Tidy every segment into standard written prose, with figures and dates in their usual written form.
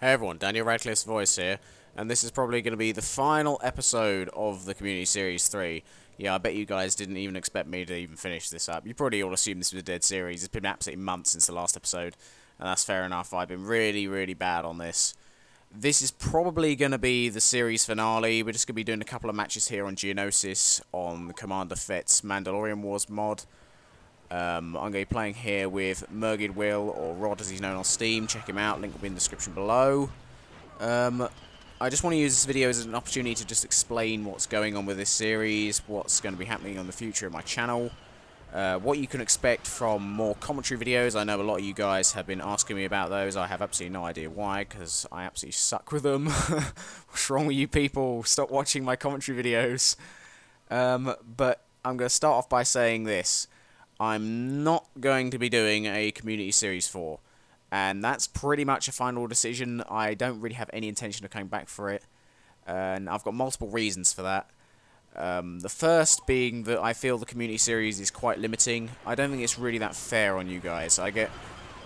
Hey everyone, Daniel Radcliffe's voice here, and this is probably going to be the final episode of the Community Series 3. Yeah, I bet you guys didn't even expect me to even finish this up. You probably all assumed this was a dead series. It's been absolutely months since the last episode, and that's fair enough. I've been really bad on this. This is probably going to be the series finale. We're just going to be doing a couple of matches here on Geonosis, on Commander Fett's Mandalorian Wars mod. I'm going to be playing here with Myrgyd Wil, or Rod as he's known on Steam. Check him out, link will be in the description below. I just want to use this video as an opportunity to just explain what's going on with this series, what's going to be happening in the future of my channel, what you can expect from more commentary videos. I know a lot of you guys have been asking me about those. I have absolutely no idea why, because I absolutely suck with them. What's wrong with you people? Stop watching my commentary videos. But I'm going to start off by saying this. I'm not going to be doing a Community Series 4, and that's pretty much a final decision. I don't really have any intention of coming back for it, and I've got multiple reasons for that. The first being that I feel the Community Series is quite limiting. I don't think it's really that fair on you guys. I get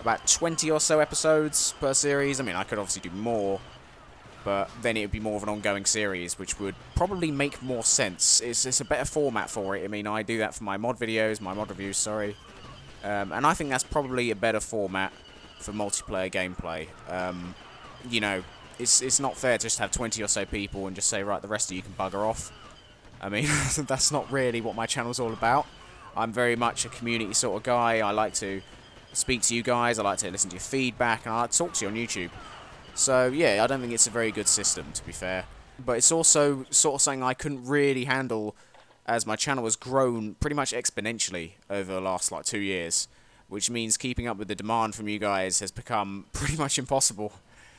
about 20 or so episodes per series. I mean, I could obviously do more, but then it would be more of an ongoing series, which would probably make more sense. It's a better format for it. I mean, I do that for my mod videos, my mod reviews, sorry. And I think that's probably a better format for multiplayer gameplay. You know, it's not fair to just have 20 or so people and just say, right, the rest of you can bugger off. I mean, that's not really what my channel's all about. I'm very much a community sort of guy. I like to speak to you guys, I like to listen to your feedback, and I like to talk to you on YouTube. So, yeah, I don't think it's a very good system, to be fair. But it's also sort of something I couldn't really handle as my channel has grown pretty much exponentially over the last, 2 years. Which means keeping up with the demand from you guys has become pretty much impossible.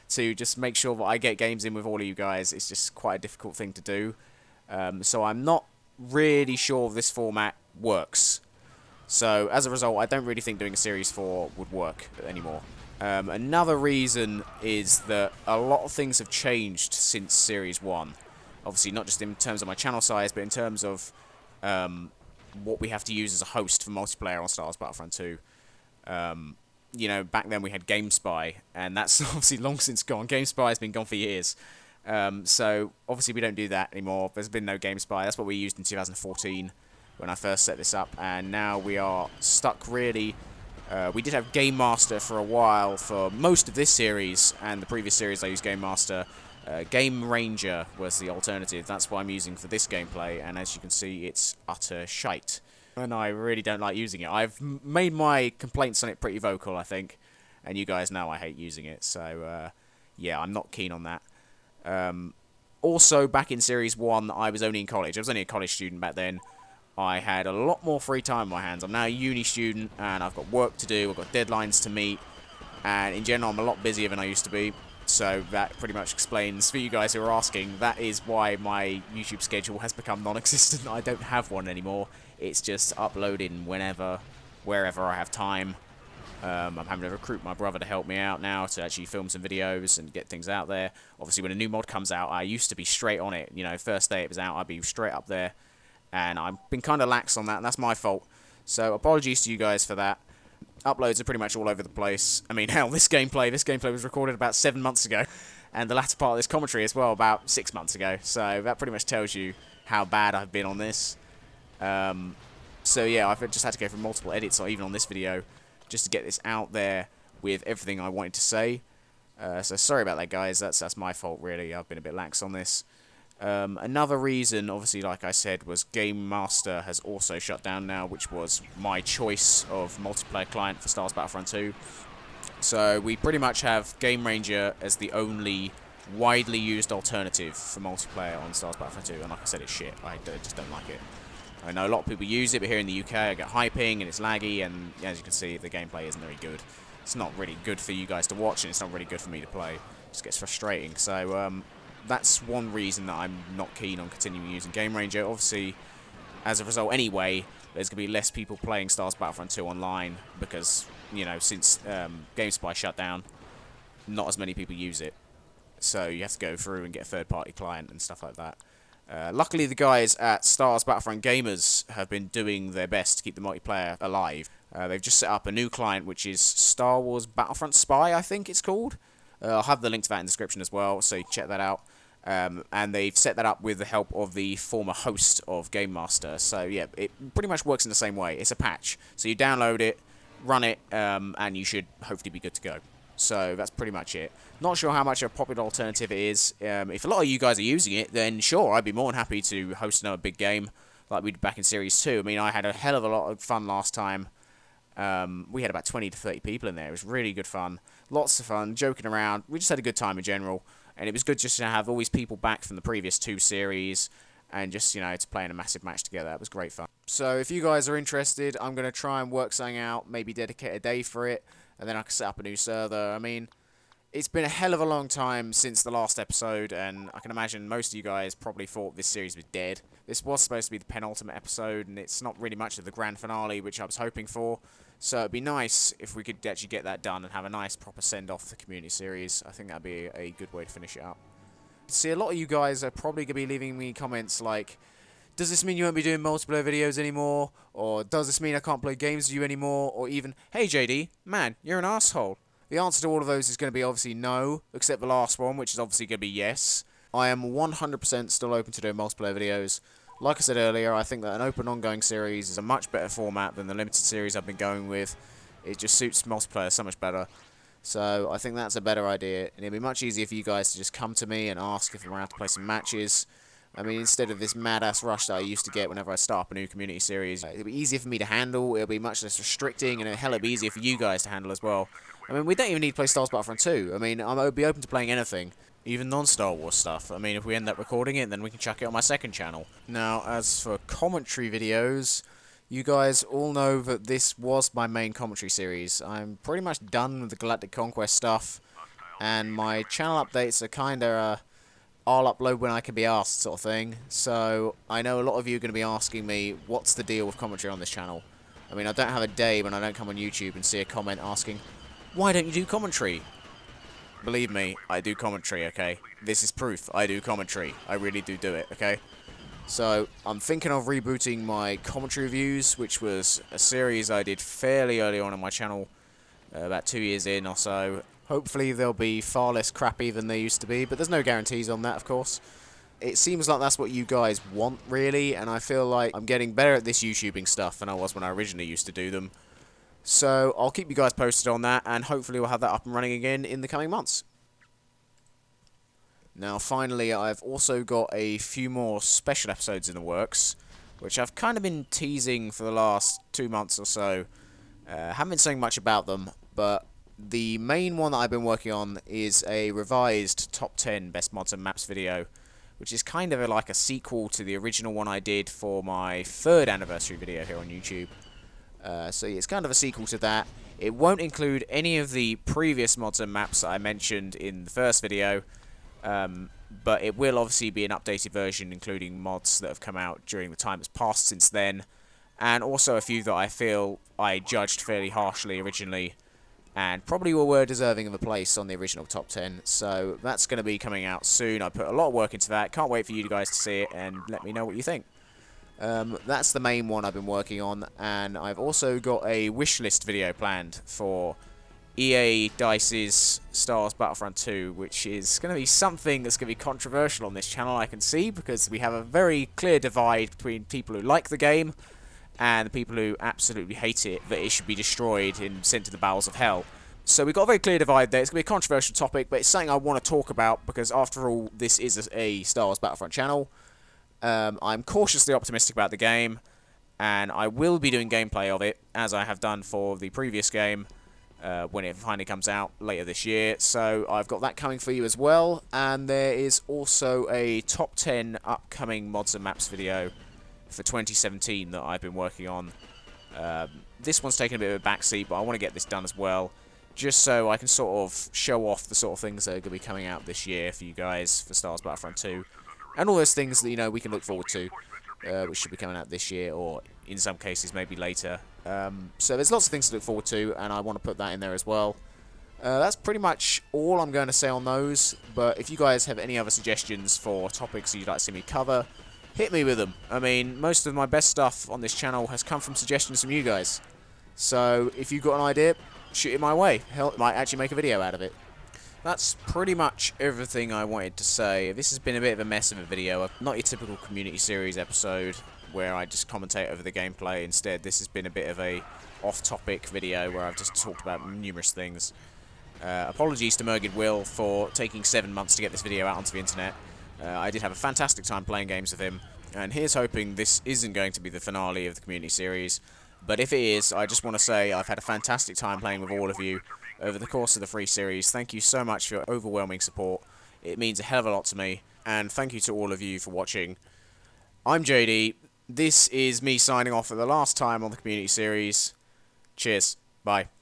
To just make sure that I get games in with all of you guys, it's just quite a difficult thing to do. So I'm not really sure this format works. So, as a result, I don't really think doing a Series 4 would work anymore. Another reason is that a lot of things have changed since Series 1. Obviously, not just in terms of my channel size, but in terms of what we have to use as a host for multiplayer on Star Wars Battlefront 2. You know, back then we had GameSpy, and that's obviously long since gone. GameSpy has been gone for years. So, obviously, we don't do that anymore. There's been no GameSpy. That's what we used in 2014 when I first set this up, and now we are stuck really. We did have Game Master for a while for most of this series, and the previous series I used Game Master. Game Ranger was the alternative. That's what I'm using for this gameplay, and as you can see, it's utter shite. And I really don't like using it. I've made my complaints on it pretty vocal, I think, and you guys know I hate using it, so yeah, I'm not keen on that. Also, back in Series 1, I was only in college. I was only a college student back then. I had a lot more free time on my hands. I'm now a uni student, and I've got work to do, I've got deadlines to meet, and in general, I'm a lot busier than I used to be. So that pretty much explains, for you guys who are asking, that is why my YouTube schedule has become non-existent. I don't have one anymore. It's just uploading whenever, wherever I have time. I'm having to recruit my brother to help me out now to actually film some videos and get things out there. Obviously, when a new mod comes out, I used to be straight on it. You know, first day it was out, I'd be straight up there. And I've been kind of lax on that, and that's my fault. So apologies to you guys for that. Uploads are pretty much all over the place. I mean, hell, this gameplay was recorded about 7 months ago. And the latter part of this commentary as well, about 6 months ago. So that pretty much tells you how bad I've been on this. So yeah, I've just had to go through multiple edits, or even on this video, just to get this out there with everything I wanted to say. So sorry about that, guys. That's my fault, really. I've been a bit lax on this. Another reason, obviously, like I said, was Game Master has also shut down now, which was my choice of multiplayer client for Star Wars Battlefront 2. So we pretty much have Game Ranger as the only widely used alternative for multiplayer on Star Wars Battlefront 2, and like I said, it's shit. I just don't like it. I know a lot of people use it, but here in the UK I get high ping and it's laggy, and as you can see, the gameplay isn't very good. It's not really good for you guys to watch, and it's not really good for me to play. It just gets frustrating. So, that's one reason that I'm not keen on continuing using Game Ranger. Obviously, as a result anyway, there's going to be less people playing Star Wars Battlefront 2 online because, you know, since GameSpy shut down, not as many people use it. So you have to go through and get a third-party client and stuff like that. Luckily, the guys at Star Wars Battlefront Gamers have been doing their best to keep the multiplayer alive. They've just set up a new client, which is Star Wars Battlefront Spy, I think it's called. I'll have the link to that in the description as well, so you can check that out. And they've set that up with the help of the former host of Game Master. So yeah, it pretty much works in the same way. It's a patch. So you download it, run it, and you should hopefully be good to go. So that's pretty much it. Not sure how much of a popular alternative it is. If a lot of you guys are using it, then sure, I'd be more than happy to host another big game like we did back in Series 2. I mean, I had a hell of a lot of fun last time. We had about 20 to 30 people in there. It was really good fun. Lots of fun, joking around. We just had a good time in general. And it was good just to have all these people back from the previous 2 series and just, you know, to play in a massive match together. That was great fun. So if you guys are interested, I'm going to try and work something out, maybe dedicate a day for it, and then I can set up a new server. I mean, it's been a hell of a long time since the last episode, and I can imagine most of you guys probably thought this series was dead. This was supposed to be the penultimate episode, and it's not really much of the grand finale, which I was hoping for. So it'd be nice if we could actually get that done and have a nice proper send-off for the community series. I think that'd be a good way to finish it up. See, a lot of you guys are probably going to be leaving me comments like, does this mean you won't be doing multiplayer videos anymore? Or does this mean I can't play games with you anymore? Or even, hey JD, man, you're an asshole. The answer to all of those is going to be obviously no, except the last one, which is obviously going to be yes. I am 100% still open to doing multiplayer videos. Like I said earlier, I think that an open ongoing series is a much better format than the limited series I've been going with. It just suits multiplayer so much better. So I think that's a better idea, and it'd be much easier for you guys to just come to me and ask if I'm around to play some matches. I mean, instead of this mad-ass rush that I used to get whenever I start up a new community series, it'll be easier for me to handle, it'll be much less restricting, and hell, it'll be easier for you guys to handle as well. I mean, we don't even need to play Star Wars Battlefront 2. I mean, I'll be open to playing anything, even non-Star Wars stuff. I mean, if we end up recording it, then we can chuck it on my second channel. Now, as for commentary videos, you guys all know that this was my main commentary series. I'm pretty much done with the Galactic Conquest stuff, and my channel updates are kinda, I'll upload when I can be asked sort of thing. So, I know a lot of you are going to be asking me, what's the deal with commentary on this channel? I mean, I don't have a day when I don't come on YouTube and see a comment asking, why don't you do commentary? Believe me, I do commentary, okay? This is proof. I do commentary. I really do it, okay? So, I'm thinking of rebooting my commentary reviews, which was a series I did fairly early on my channel, about 2 years in or so. Hopefully they'll be far less crappy than they used to be, but there's no guarantees on that, of course. It seems like that's what you guys want, really, and I feel like I'm getting better at this YouTubing stuff than I was when I originally used to do them. So, I'll keep you guys posted on that, and hopefully we'll have that up and running again in the coming months. Now, finally, I've also got a few more special episodes in the works, which I've kind of been teasing for the last 2 months or so. Haven't been saying much about them, but the main one that I've been working on is a revised top 10 best mods and maps video, which is kind of like a sequel to the original one I did for my 3rd anniversary video here on YouTube. So yeah, it's kind of a sequel to that. It won't include any of the previous mods and maps that I mentioned in the first video, but it will obviously be an updated version including mods that have come out during the time that's passed since then, and also a few that I feel I judged fairly harshly originally and probably were deserving of a place on the original top 10, so that's going to be coming out soon. I put a lot of work into that. Can't wait for you guys to see it and let me know what you think. That's the main one I've been working on, and I've also got a wishlist video planned for EA Dice's Star Wars Battlefront 2, which is going to be something that's going to be controversial on this channel, I can see, because we have a very clear divide between people who like the game and the people who absolutely hate it, that it should be destroyed and sent to the bowels of hell. So we've got a very clear divide there. It's going to be a controversial topic, but it's something I want to talk about, because after all, this is a Star Wars Battlefront channel. I'm cautiously optimistic about the game, and I will be doing gameplay of it, as I have done for the previous game, when it finally comes out later this year. So I've got that coming for you as well, and there is also a top 10 upcoming mods and maps video for 2017 that I've been working on. This one's taken a bit of a backseat, but I want to get this done as well, just so I can sort of show off the sort of things that are going to be coming out this year for you guys for Star Wars Battlefront 2. And all those things that, you know, we can look forward to, which should be coming out this year, or in some cases maybe later. So there's lots of things to look forward to, and I want to put that in there as well. That's pretty much all I'm going to say on those, but if you guys have any other suggestions for topics you'd like to see me cover, hit me with them. I mean, most of my best stuff on this channel has come from suggestions from you guys. So if you've got an idea, shoot it my way. Hell, it might actually make a video out of it. that's pretty much everything I wanted to say. This has been a bit of a mess of a video, not your typical community series episode where I just commentate over the gameplay. Instead, this has been a bit of a off-topic video where I've just talked about numerous things. Apologies to Myrgyd Wil for taking 7 months to get this video out onto the internet. I did have a fantastic time playing games with him, and here's hoping this isn't going to be the finale of the community series. But if it is, I just want to say I've had a fantastic time playing with all of you over the course of the free series. Thank you so much for your overwhelming support. It means a hell of a lot to me, and thank you to all of you for watching. I'm JD. This is me signing off for the last time on the community series. Cheers. Bye.